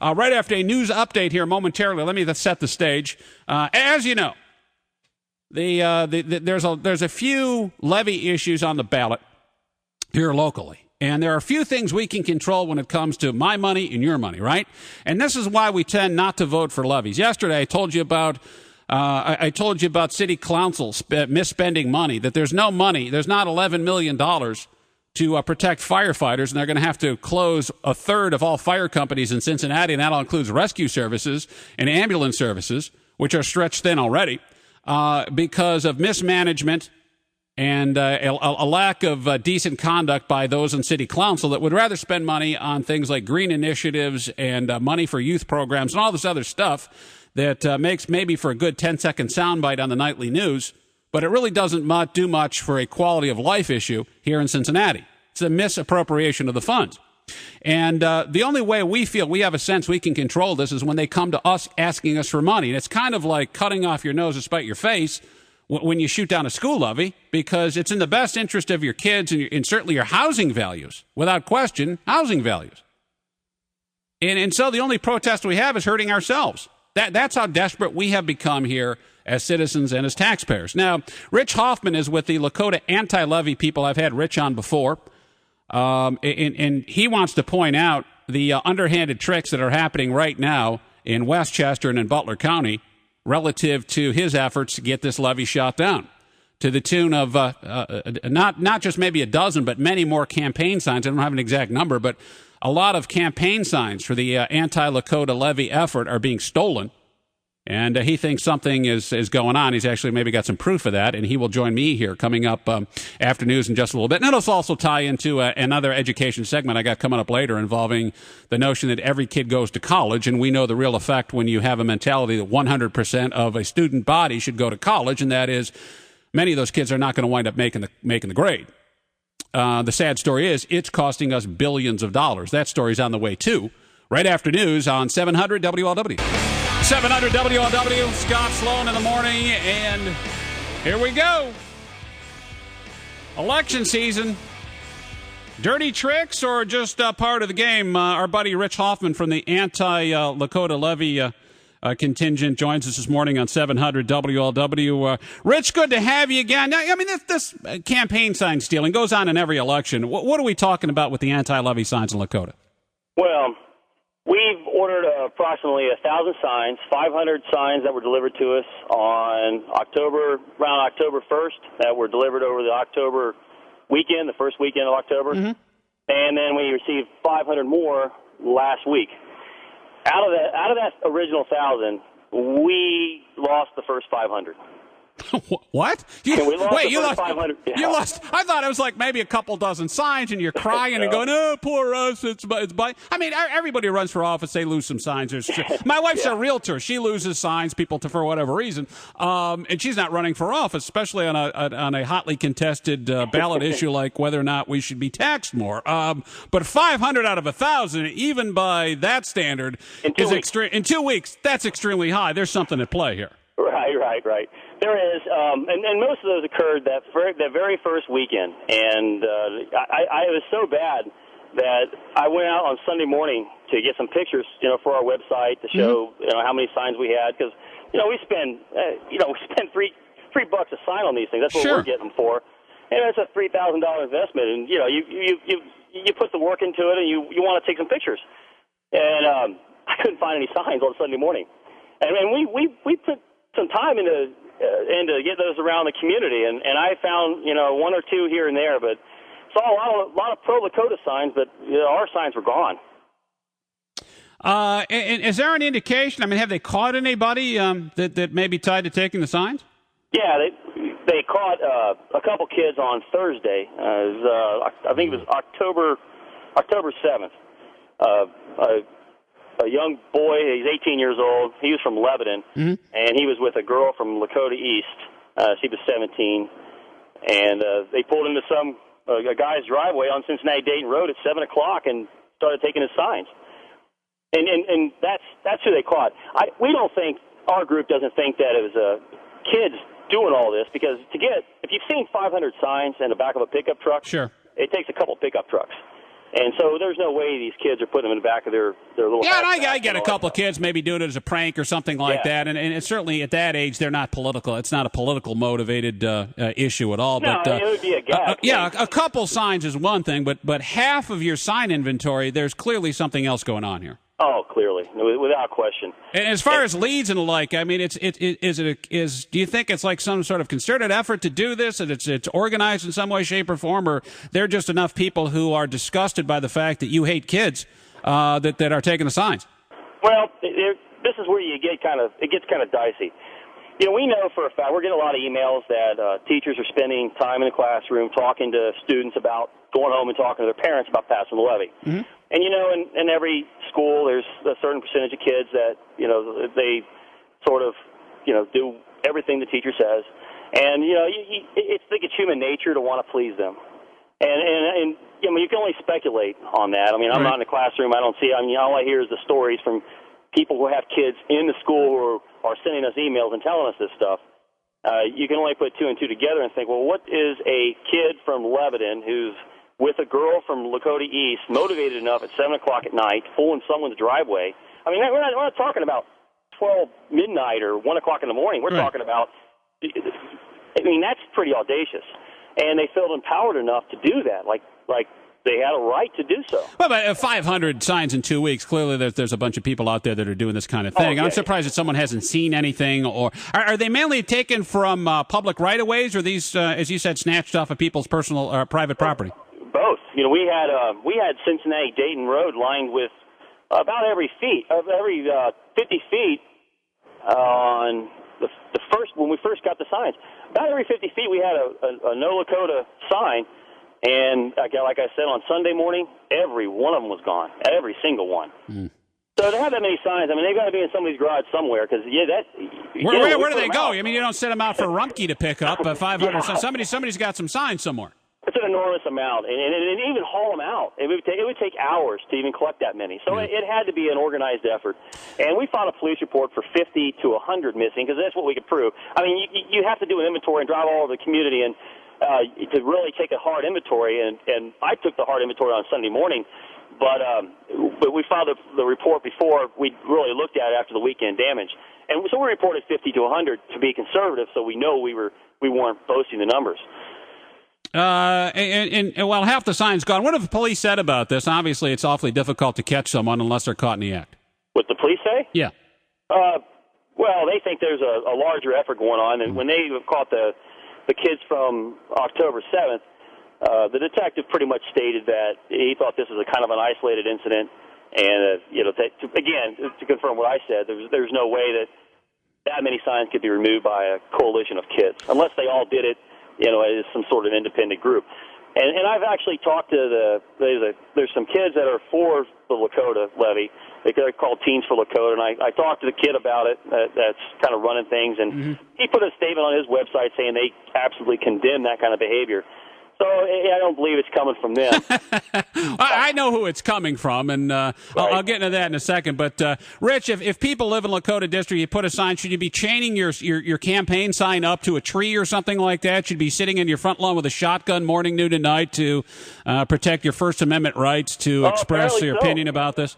right after a news update here momentarily. Let me set the stage. As you know, there's a few levy issues on the ballot here locally. And there are a few things we can control when it comes to my money and your money, right? And this is why we tend not to vote for levies. Yesterday, I told you about city council misspending money, that there's no money. There's not $11 million to protect firefighters, and they're going to have to close a third of all fire companies in Cincinnati, and that includes rescue services and ambulance services, which are stretched thin already because of mismanagement and a lack of decent conduct by those in city council that would rather spend money on things like green initiatives and money for youth programs and all this other stuff that makes maybe for a good 10-second soundbite on the nightly news, but it really doesn't do much for a quality of life issue here in Cincinnati. It's a misappropriation of the funds. And the only way we feel we have a sense we can control this is when they come to us asking us for money. And it's kind of like cutting off your nose to spite your face when you shoot down a school levy, because it's in the best interest of your kids and certainly your housing values, without question, housing values. And so the only protest we have is hurting ourselves. That's how desperate we have become here as citizens and as taxpayers. Now, Rich Hoffman is with the Lakota anti-levy people. I've had Rich on before. And he wants to point out the underhanded tricks that are happening right now in Westchester and in Butler County relative to his efforts to get this levy shot down, to the tune of not just maybe a dozen, but many more campaign signs. I don't have an exact number, but a lot of campaign signs for the anti-Lakota levy effort are being stolen. And he thinks something is going on. He's actually maybe got some proof of that, and he will join me here coming up after news in just a little bit. And it'll also tie into another education segment I got coming up later involving the notion that every kid goes to college, and we know the real effect when you have a mentality that 100% of a student body should go to college, and that is many of those kids are not going to wind up making the grade. The sad story is it's costing us billions of dollars. That story's on the way, too, right after news on 700 WLW. 700 WLW, Scott Sloan in the morning, and here we go. Election season. Dirty tricks or just part of the game? Our buddy Rich Hoffman from the anti-Lakota levy contingent joins us this morning on 700 WLW. Rich, good to have you again. Now, I mean, this campaign sign stealing goes on in every election. What are we talking about with the anti-levy signs in Lakota? Well, we've ordered approximately 1,000 signs, 500 signs that were delivered to us around October 1st, that were delivered over the October weekend, the first weekend of October. Mm-hmm. And then we received 500 more last week. Out of that original 1,000, we lost the first 500. What? You lost 500. Yeah. You lost. I thought it was like maybe a couple dozen signs, and you're crying and going, "Oh, poor us." It's by. I mean, everybody who runs for office, they lose some signs. My wife's a realtor; she loses signs, people for whatever reason, and she's not running for office, especially on a hotly contested ballot issue like whether or not we should be taxed more. But 500 out of 1,000, even by that standard, is extreme. In 2 weeks, that's extremely high. There's something at play here. Right. There is, and most of those occurred that very first weekend, and I was so bad that I went out on Sunday morning to get some pictures, for our website to show, how many signs we had, because, we spend $3 a sign on these things. That's what we're getting them for, and it's a $3,000 investment, and you put the work into it, and you want to take some pictures, and I couldn't find any signs on Sunday morning, and we put some time into get those around the community, and I found one or two here and there, but saw a lot of Pro Lakota signs, but our signs were gone. And is there an indication? I mean, have they caught anybody that may be tied to taking the signs? Yeah, they caught a couple kids on Thursday. I think it was October 7th. A young boy, he's 18 years old. He was from Lebanon, and he was with a girl from Lakota East. She was 17, and they pulled into a guy's driveway on Cincinnati-Dayton Road at 7 o'clock and started taking his signs. And that's who they caught. Our group doesn't think that it was kids doing all this, because if you've seen 500 signs in the back of a pickup truck, sure, it takes a couple pickup trucks. And so there's no way these kids are putting them in the back of their little. Yeah, and I get a couple of kids maybe doing it as a prank or something like that, and it's certainly at that age they're not political. It's not a political motivated issue at all. No, but it would be a gag. a couple signs is one thing, but half of your sign inventory, there's clearly something else going on here. Oh, clearly, without question. And as far as leads and the like, I mean, do you think it's like some sort of concerted effort to do this, and it's organized in some way, shape, or form, or there are just enough people who are disgusted by the fact that you hate kids that are taking the signs? Well, this is where it gets kind of dicey. You know, we know for a fact, we're getting a lot of emails that teachers are spending time in the classroom talking to students about going home and talking to their parents about passing the levy. Mm-hmm. And, you know, in every school, there's a certain percentage of kids that, you know, they sort of, you know, do everything the teacher says. And, you know, I think it's human nature to want to please them. And I mean, you can only speculate on that. I mean, I'm not in the classroom. I don't see, I mean, all I hear is the stories from people who have kids in the school who are sending us emails and telling us this stuff. You can only put two and two together and think, well, what is a kid from Lebanon who's with a girl from Lakota East, motivated enough at 7 o'clock at night, fooling someone's driveway? I mean, we're not talking about 12 midnight or 1 o'clock in the morning. We're talking about, I mean, that's pretty audacious. And they felt empowered enough to do that, like they had a right to do so. Well, but 500 signs in 2 weeks, clearly there's a bunch of people out there that are doing this kind of thing. I'm surprised that someone hasn't seen anything. Or are they mainly taken from public right-of-ways, or these, as you said, snatched off of people's personal private property? Both. You know, we had Cincinnati-Dayton Road lined with about every 50 feet on the first, when we first got the signs. About every 50 feet we had a No Lakota sign, and like I said, on Sunday morning, every one of them was gone, every single one. Mm. So to have that many signs, I mean, they've got to be in somebody's garage somewhere, because where do they go? I mean, you don't set them out for Rumpke to pick up 500. Somebody's got some signs somewhere. It's an enormous amount, and even haul them out, it would take hours to even collect that many. So it had to be an organized effort. And we filed a police report for 50 to 100 missing, because that's what we could prove. I mean, you have to do an inventory and drive all over the community and to really take a hard inventory. And I took the hard inventory on Sunday morning, but we filed the report before we really looked at it after the weekend damage. And so we reported 50 to 100 to be conservative, so we know we weren't boasting the numbers. Well, half the sign's gone. What have the police said about this? Obviously, it's awfully difficult to catch someone unless they're caught in the act. What the police say? Yeah. Well, they think there's a larger effort going on, and when they caught the kids from October 7th, the detective pretty much stated that he thought this was a kind of an isolated incident, and to confirm what I said, there's no way that many signs could be removed by a coalition of kids unless they all did it. You know, as some sort of independent group. And I've actually talked to there's some kids that are for the Lakota levy. They're called Teens for Lakota, and I talked to the kid about it that's kind of running things, and he put a statement on his website saying they absolutely condemn that kind of behavior. So I don't believe it's coming from them. I know who it's coming from, and I'll get into that in a second. But, Rich, if people live in Lakota District, you put a sign, should you be chaining your campaign sign up to a tree or something like that? Should you be sitting in your front lawn with a shotgun morning, noon, and night to protect your First Amendment rights to express your opinion about this?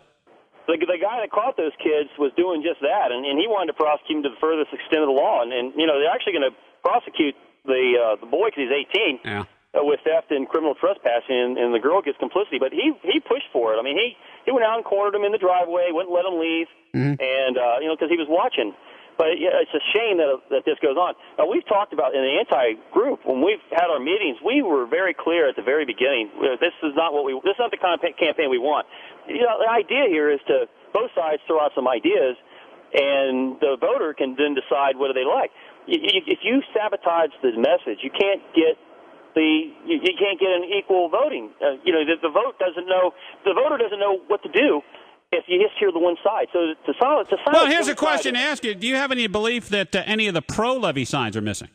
The guy that caught those kids was doing just that, and he wanted to prosecute them to the furthest extent of the law. And you know, they're actually going to prosecute the boy because he's 18. Yeah. With theft and criminal trespassing, and the girl gets complicity. But he pushed for it. I mean, he went out and cornered him in the driveway, wouldn't let him leave, and you know, because he was watching. But it's a shame that this goes on. Now, we've talked about in the anti-group, when we've had our meetings, we were very clear at the very beginning. This is not the campaign we want. You know, the idea here is to both sides throw out some ideas, and the voter can then decide what do they like. If you sabotage the message, you can't get you can't get an equal voting. You know, the voter doesn't know what to do if you just hear the one side. So to silence. Well, here's a question to ask you: do you have any belief that any of the pro-levy signs are missing?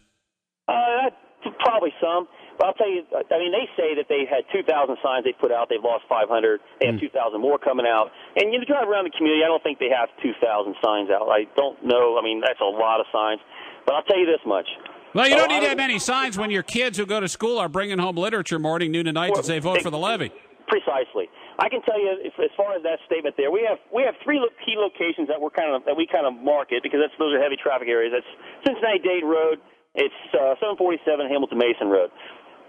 Probably some. But I'll tell you. I mean, they say that they had 2,000 signs they put out. They've lost 500. They have 2,000 more coming out. And you drive around the community. I don't think they have 2,000 signs out. I don't know. I mean, that's a lot of signs. But I'll tell you this much. Well, you don't need to have many signs when your kids who go to school are bringing home literature morning, noon, and night to say vote for the levy. Precisely. I can tell you, as far as that statement there, we have three key locations that we kind of market because those are heavy traffic areas. That's Cincinnati Dade Road. It's 747 Hamilton Mason Road.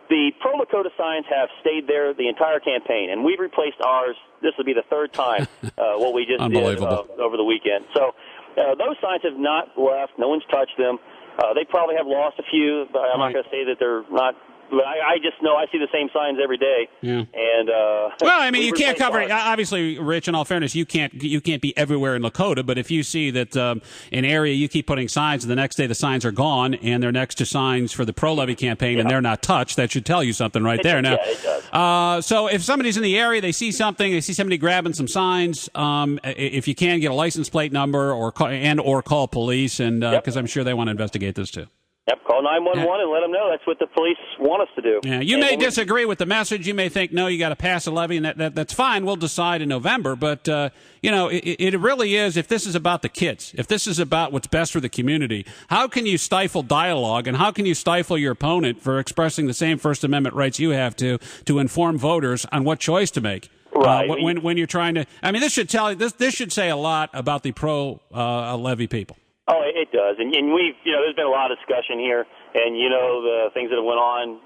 The Pro Lakota signs have stayed there the entire campaign, and we've replaced ours. This will be the third time what we just did over the weekend. So those signs have not left. No one's touched them. They probably have lost a few, but I'm not going to say that they're not. But I just know I see the same signs every day. Yeah. And well, I mean, you can't cover it. Obviously, Rich, in all fairness, you can't be everywhere in Lakota. But if you see that an area you keep putting signs, and the next day the signs are gone, and they're next to signs for the Pro Levy campaign, and they're not touched, that should tell you something right there. Now, it does. So if somebody's in the area, they see something, they see somebody grabbing some signs. If you can, get a license plate number or call police, and because I'm sure they want to investigate this too. Yep, call 911 and let them know that's what the police want us to do. Yeah, you may disagree with the message. You may think, no, you got to pass a levy, and that's fine. We'll decide in November. But, it really is, if this is about the kids, if this is about what's best for the community, how can you stifle dialogue, and how can you stifle your opponent for expressing the same First Amendment rights you have to inform voters on what choice to make? Right. When you're trying to – I mean, this should say a lot about the pro-levy people. Oh, it does, and we've there's been a lot of discussion here, and the things that have went on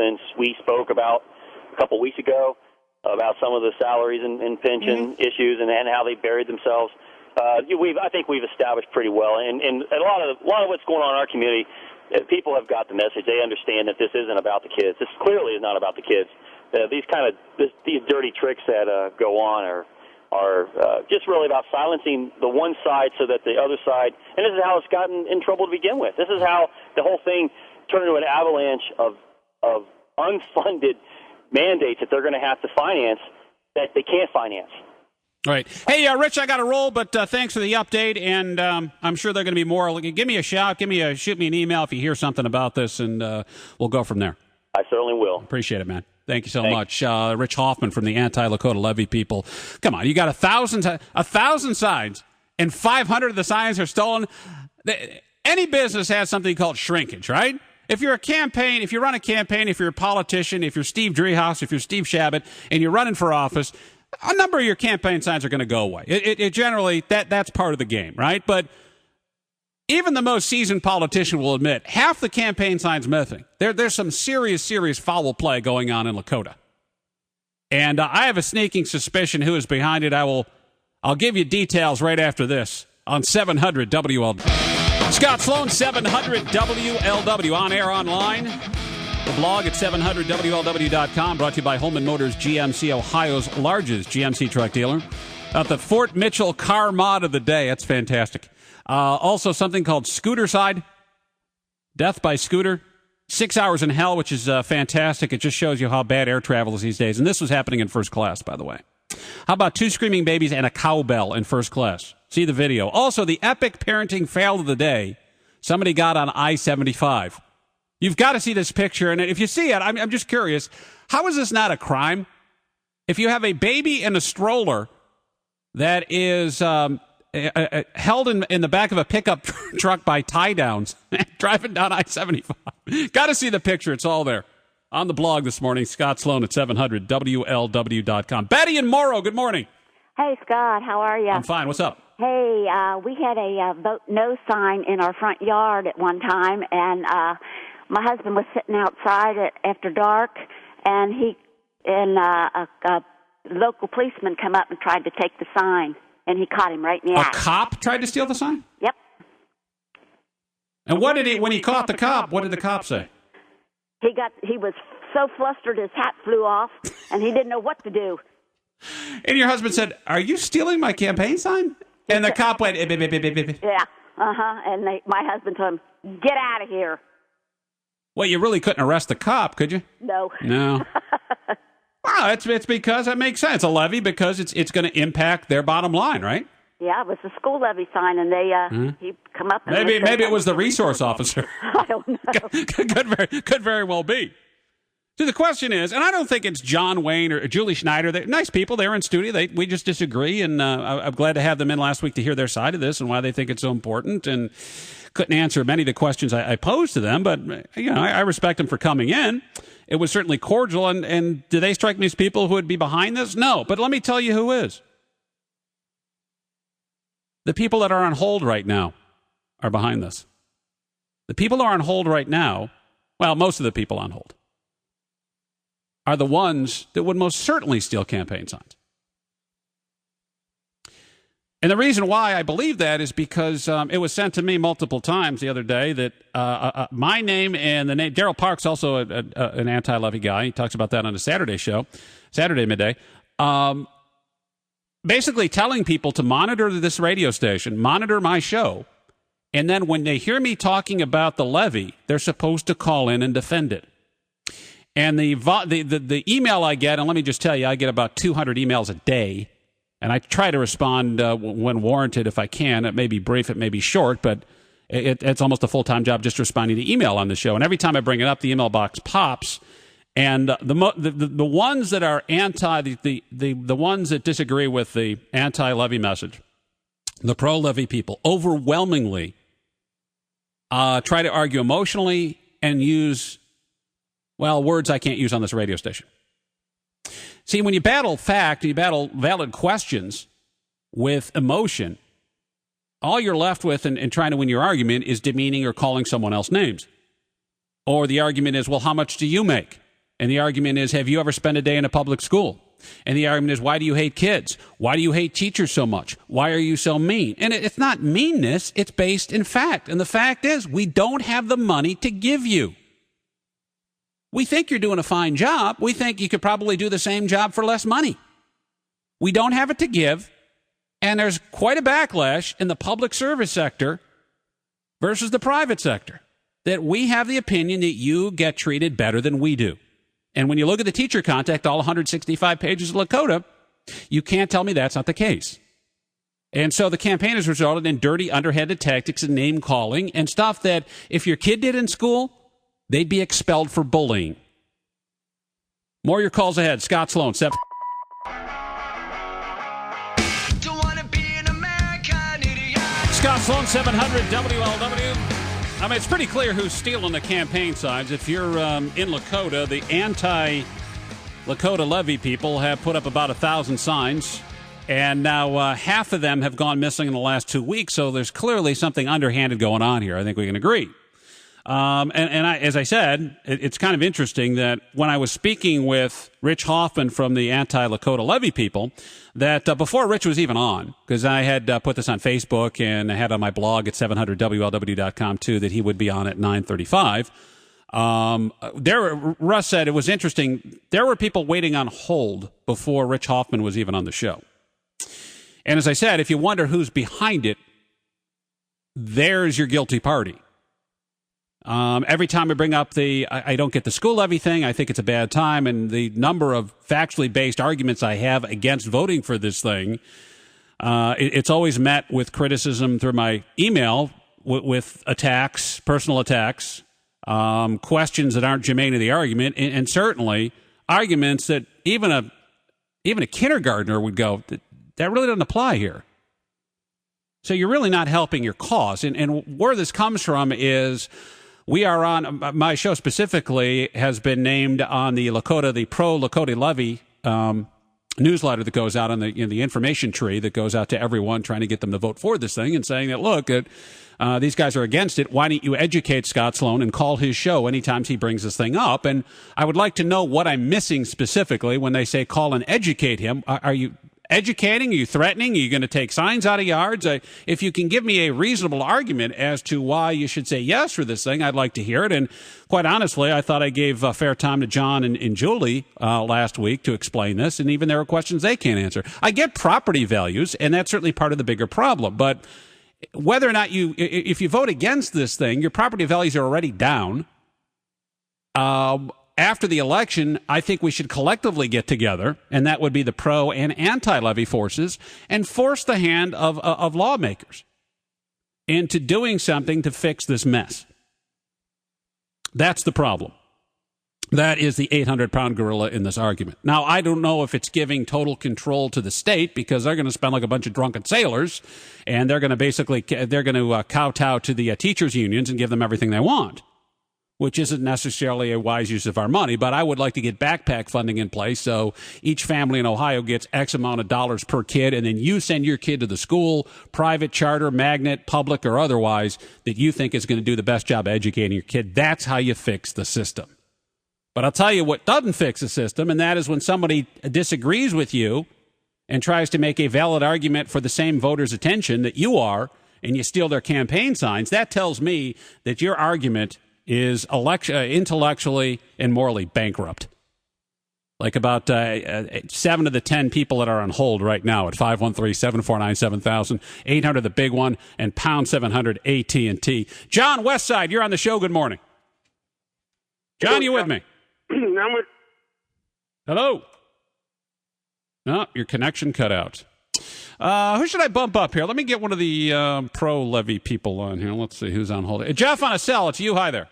since we spoke about a couple weeks ago about some of the salaries and pension issues and how they buried themselves. I think we've established pretty well, and a lot of what's going on in our community, people have got the message. They understand that this isn't about the kids. This clearly is not about the kids. These dirty tricks that go on are just really about silencing the one side so that the other side, and this is how it's gotten in trouble to begin with. This is how the whole thing turned into an avalanche of unfunded mandates that they're going to have to finance that they can't finance. Right. Hey, Rich, I got to roll, but thanks for the update, and I'm sure there are going to be more. Give me a shout, shoot me an email if you hear something about this, and we'll go from there. I certainly will. Appreciate it, man. Thank you so much. Rich Hoffman from the Anti-Lakota Levy people. Come on, you got 1,000 signs, and 500 of the signs are stolen. Any business has something called shrinkage, right? If you're a campaign, if you run a campaign, if you're a politician, if you're Steve Driehaus, if you're Steve Shabbat, and you're running for office, a number of your campaign signs are going to go away. It generally, that's part of the game, right? But even the most seasoned politician will admit half the campaign signs missing. There's some serious foul play going on in Lakota. And I have a sneaking suspicion who is behind it. I'll give you details right after this on 700 WLW. Scott Sloan, 700 WLW, on air, online. The blog at 700WLW.com, brought to you by Holman Motors GMC, Ohio's largest GMC truck dealer. The Fort Mitchell car mod of the day. That's fantastic. Also, something called Scootercide, Death by Scooter, 6 hours in hell, which is fantastic. It just shows you how bad air travel is these days. And this was happening in first class, by the way. How about 2 screaming babies and a cowbell in first class? See the video. Also, the epic parenting fail of the day somebody got on I-75. You've got to see this picture. And if you see it, I'm just curious, how is this not a crime? If you have a baby in a stroller that is held in the back of a pickup truck by tie-downs, driving down I-75. Got to see the picture. It's all there on the blog this morning. Scott Sloan at 700WLW.com. Betty and Morrow, good morning. Hey, Scott. How are you? I'm fine. What's up? Hey, we had a vote no sign in our front yard at one time, and my husband was sitting outside after dark, and a local policeman come up and tried to take the sign, and he caught him right in the eye. A cop tried to steal the sign? Yep. And when he caught the cop, what did the cop say? He was so flustered his hat flew off, and he didn't know what to do. And your husband said, "Are you stealing my campaign sign?" And the cop went, Yeah, and my husband told him, "Get out of here." Well, you really couldn't arrest the cop, could you? No. Well, it's because that makes sense. A levy because it's going to impact their bottom line, right? Yeah, it was the school levy sign, and he come up and maybe it was the resource officer. I don't know. could very well be. So the question is, and I don't think it's John Wayne or Julie Schneider. They're nice people. They're in studio. We just disagree, and I'm glad to have them in last week to hear their side of this and why they think it's so important. And couldn't answer many of the questions I posed to them, but I respect them for coming in. It was certainly cordial, and do they strike me as people who would be behind this? No, but let me tell you who is. The people that are on hold right now are behind this. The people who are on hold right now, well, most of the people on hold, are the ones that would most certainly steal campaign signs. And the reason why I believe that is because it was sent to me multiple times the other day that my name and the name, Daryl Parks, also an anti-Levy guy. He talks about that on a Saturday show, Saturday midday. Basically telling people to monitor this radio station, monitor my show, and then when they hear me talking about the levy, they're supposed to call in and defend it. And the email I get, and let me just tell you, I get about 200 emails a day. And I try to respond when warranted if I can. It may be brief, it may be short, but it's almost a full-time job just responding to email on the show. And every time I bring it up, the email box pops. And the ones that are the ones that disagree with the anti-levy message, the pro-levy people, overwhelmingly try to argue emotionally and use, well, words I can't use on this radio station. See, when you battle fact, you battle valid questions with emotion, all you're left with in trying to win your argument is demeaning or calling someone else names. Or the argument is, well, how much do you make? And the argument is, have you ever spent a day in a public school? And the argument is, why do you hate kids? Why do you hate teachers so much? Why are you so mean? And it's not meanness, it's based in fact. And the fact is, we don't have the money to give you. We think you're doing a fine job. We think you could probably do the same job for less money. We don't have it to give, and there's quite a backlash in the public service sector versus the private sector, that we have the opinion that you get treated better than we do. And when you look at the teacher contact, all 165 pages of Lakota, you can't tell me that's not the case. And so the campaign has resulted in dirty, underhanded tactics and name-calling and stuff that if your kid did in school, they'd be expelled for bullying. More of your calls ahead. Scott Sloan, 7. Scott Sloan, 700 WLW. I mean, it's pretty clear who's stealing the campaign signs. If you're in Lakota, the anti-Lakota Levy people have put up about 1,000 signs, and now half of them have gone missing in the last 2 weeks, so there's clearly something underhanded going on here. I think we can agree. As I said, it's kind of interesting that when I was speaking with Rich Hoffman from the anti-Lakota Levy people, that before Rich was even on, because I had put this on Facebook and I had on my blog at 700WLW.com too, that he would be on at 9:35. Russ said it was interesting. There were people waiting on hold before Rich Hoffman was even on the show. And as I said, if you wonder who's behind it, there's your guilty party. Every time I bring up I don't get the school levy thing, I think it's a bad time, and the number of factually based arguments I have against voting for this thing, it's always met with criticism through my email, with attacks, personal attacks, questions that aren't germane to the argument, and certainly arguments that even a kindergartner would go, that really doesn't apply here. So you're really not helping your cause. And where this comes from is we are on, my show specifically has been named on the Pro Lakota Levy newsletter that goes out on the information tree that goes out to everyone trying to get them to vote for this thing and saying that, look, these guys are against it. Why don't you educate Scott Sloan and call his show anytime he brings this thing up? And I would like to know what I'm missing specifically when they say call and educate him. Are you educating? Are you threatening? Are you going to take signs out of yards? If you can give me a reasonable argument as to why you should say yes for this thing, I'd like to hear it. And quite honestly, I thought I gave fair time to John and Julie last week to explain this, and even there are questions they can't answer. I get property values, and that's certainly part of the bigger problem. But whether or not if you vote against this thing, your property values are already down. After the election, I think we should collectively get together, and that would be the pro and anti-levy forces, and force the hand of lawmakers into doing something to fix this mess. That's the problem. That is the 800-pound gorilla in this argument. Now, I don't know if it's giving total control to the state, because they're going to spend like a bunch of drunken sailors, and they're going to kowtow to the teachers' unions and give them everything they want. which isn't necessarily a wise use of our money, but I would like to get backpack funding in place so each family in Ohio gets X amount of dollars per kid, and then you send your kid to the school, private, charter, magnet, public, or otherwise, that you think is going to do the best job educating your kid. That's how you fix the system. But I'll tell you what doesn't fix the system, and that is when somebody disagrees with you and tries to make a valid argument for the same voter's attention that you are, and you steal their campaign signs. That tells me that your argument is intellectually and morally bankrupt. Like about 7 of the 10 people that are on hold right now at 513-749-7000, 800 the big one, and pound 700 AT&T. John Westside, you're on the show. Good morning. John, you with me? I'm with. Hello. No, your connection cut out. Who should I bump up here? Let me get one of the Pro Levy people on here. Let's see who's on hold. Jeff on a cell. It's you. Hi there.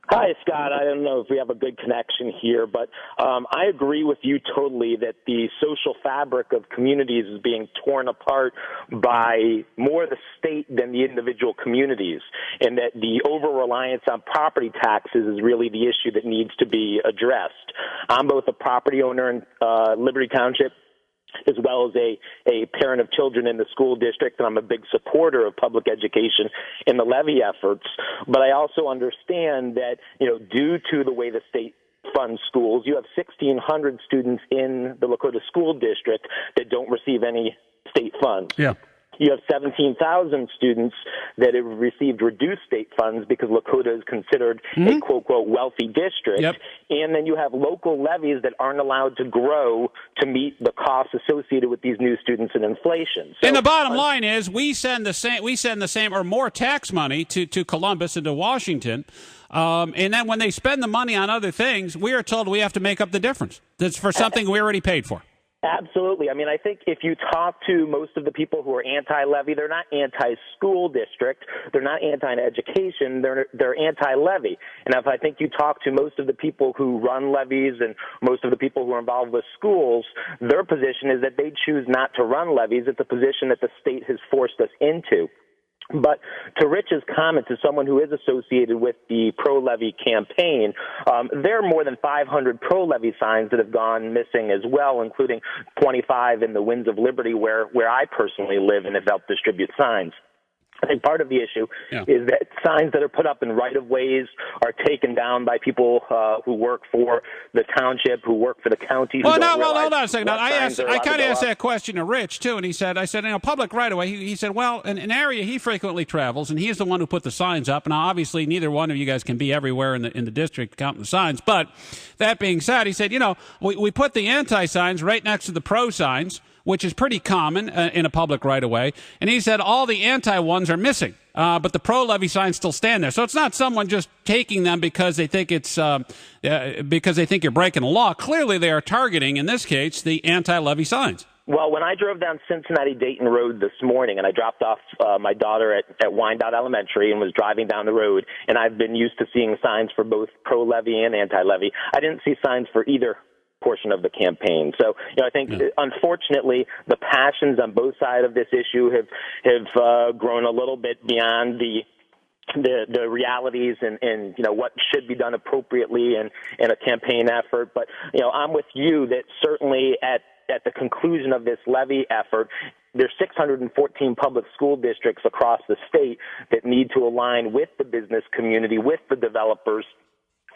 Hi, Scott. I don't know if we have a good connection here, but I agree with you totally that the social fabric of communities is being torn apart by more the state than the individual communities, and that the over-reliance on property taxes is really the issue that needs to be addressed. I'm both a property owner in Liberty Township as well as a parent of children in the school district, and I'm a big supporter of public education in the levy efforts. But I also understand that, due to the way the state funds schools, you have 1,600 students in the Lakota school district that don't receive any state funds. Yeah. You have 17,000 students that have received reduced state funds because Lakota is considered a quote-unquote wealthy district. Yep. And then you have local levies that aren't allowed to grow to meet the costs associated with these new students and inflation. So, and the bottom line is we send the same or more tax money to Columbus and to Washington. And then when they spend the money on other things, we are told we have to make up the difference. That's for something we already paid for. Absolutely. I mean, I think if you talk to most of the people who are anti-levy, they're not anti-school district, they're not anti-education, they're anti-levy. And if I think you talk to most of the people who run levies and most of the people who are involved with schools, their position is that they choose not to run levies. It's a position that the state has forced us into. But to Rich's comment, to someone who is associated with the pro-levy campaign, there are more than 500 pro-levy signs that have gone missing as well, including 25 in the Winds of Liberty where I personally live and have helped distribute signs. I think part of the issue is that signs that are put up in right-of-ways are taken down by people who work for the township, who work for the county. Well, hold on a second. I kind of asked that question to Rich, too, and I said, public right-of-way. He said, well, in an area he frequently travels, and he's the one who put the signs up. Now, obviously, neither one of you guys can be everywhere in the district counting the signs. But that being said, he said, we put the anti-signs right next to the pro signs, which is pretty common in a public right-of-way. And he said all the anti-ones are missing, but the pro-levy signs still stand there. So it's not someone just taking them because they think because they think you're breaking the law. Clearly, they are targeting, in this case, the anti-levy signs. Well, when I drove down Cincinnati-Dayton Road this morning, and I dropped off my daughter at Wyandotte Elementary and was driving down the road, and I've been used to seeing signs for both pro-levy and anti-levy, I didn't see signs for either portion of the campaign. So, I think, unfortunately, the passions on both sides of this issue have grown a little bit beyond the realities and what should be done appropriately in a campaign effort. But, I'm with you that certainly at the conclusion of this levy effort, there's 614 public school districts across the state that need to align with the business community, with the developers,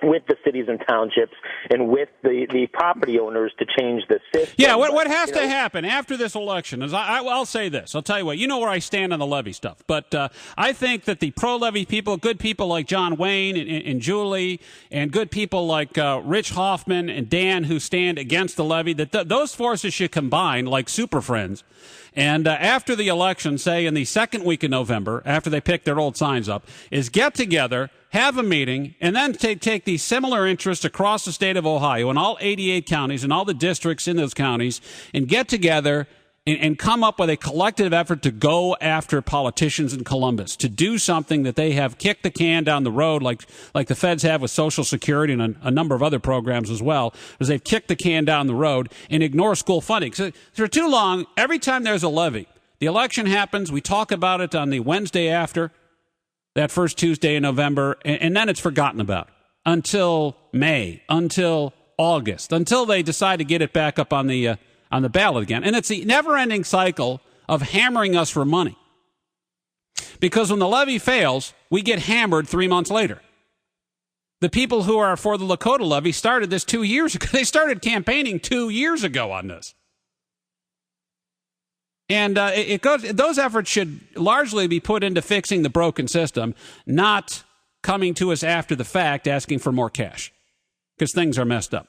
with the cities and townships, and with the property owners to change the system. Yeah, what has to happen after this election is, I'll say this. I'll tell you what, you know where I stand on the levy stuff. But I think that the pro-levy people, good people like John Wayne and Julie, and good people like Rich Hoffman and Dan who stand against the levy, that those forces should combine like super friends. And after the election, say in the second week of November, after they pick their old signs up, is get together, have a meeting, and then take these similar interests across the state of Ohio and all 88 counties and all the districts in those counties and get together and come up with a collective effort to go after politicians in Columbus, to do something that they have kicked the can down the road, like the feds have with Social Security and a number of other programs as well, as they've kicked the can down the road and ignore school funding. So for too long, every time there's a levy, the election happens, we talk about it on the Wednesday after, that first Tuesday in November, and then it's forgotten about until May, until August, until they decide to get it back up on the ballot again. And it's the never-ending cycle of hammering us for money. Because when the levy fails, we get hammered 3 months later. The people who are for the Lakota levy started this 2 years ago. They started campaigning 2 years ago on this. And those efforts should largely be put into fixing the broken system, not coming to us after the fact asking for more cash, because things are messed up.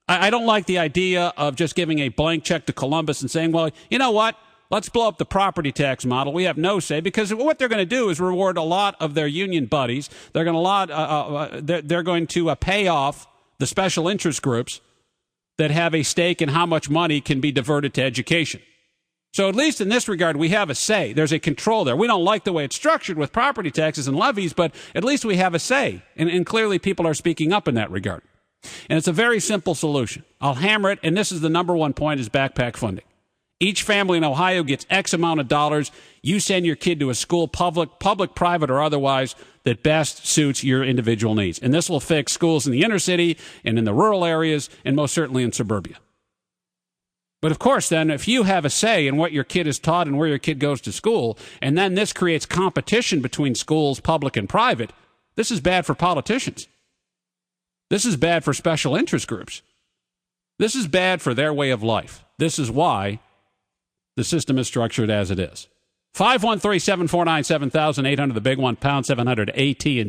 I don't like the idea of just giving a blank check to Columbus and saying, well, you know what? Let's blow up the property tax model. We have no say, because what they're going to do is reward a lot of their union buddies. They're going to pay off the special interest groups that have a stake in how much money can be diverted to education. So at least in this regard, we have a say. There's a control there. We don't like the way it's structured with property taxes and levies, but at least we have a say. And clearly people are speaking up in that regard. And it's a very simple solution. I'll hammer it, and this is the number one point, is backpack funding. Each family in Ohio gets X amount of dollars. You send your kid to a school, public, private, or otherwise, that best suits your individual needs. And this will fix schools in the inner city and in the rural areas and most certainly in suburbia. But of course, then, if you have a say in what your kid is taught and where your kid goes to school, and then this creates competition between schools, public and private, this is bad for politicians. This is bad for special interest groups. This is bad for their way of life. This is why the system is structured as it is. 513-749-7800, the big one, pound 700 AT&T.